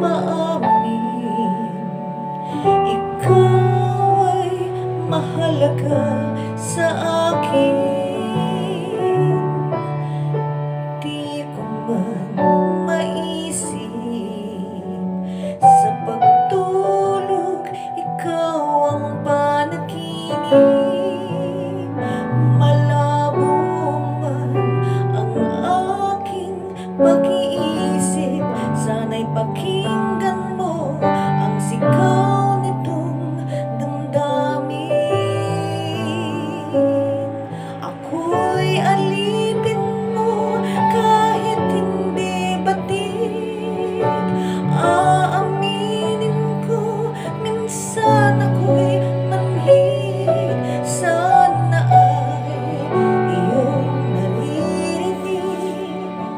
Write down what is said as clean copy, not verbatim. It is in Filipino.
maamin, ikaw ay mahalaga sa akin. Di ko man maisip sa pagtulog, ikaw ang panaginip. Malabo man ang aking pag-iisip,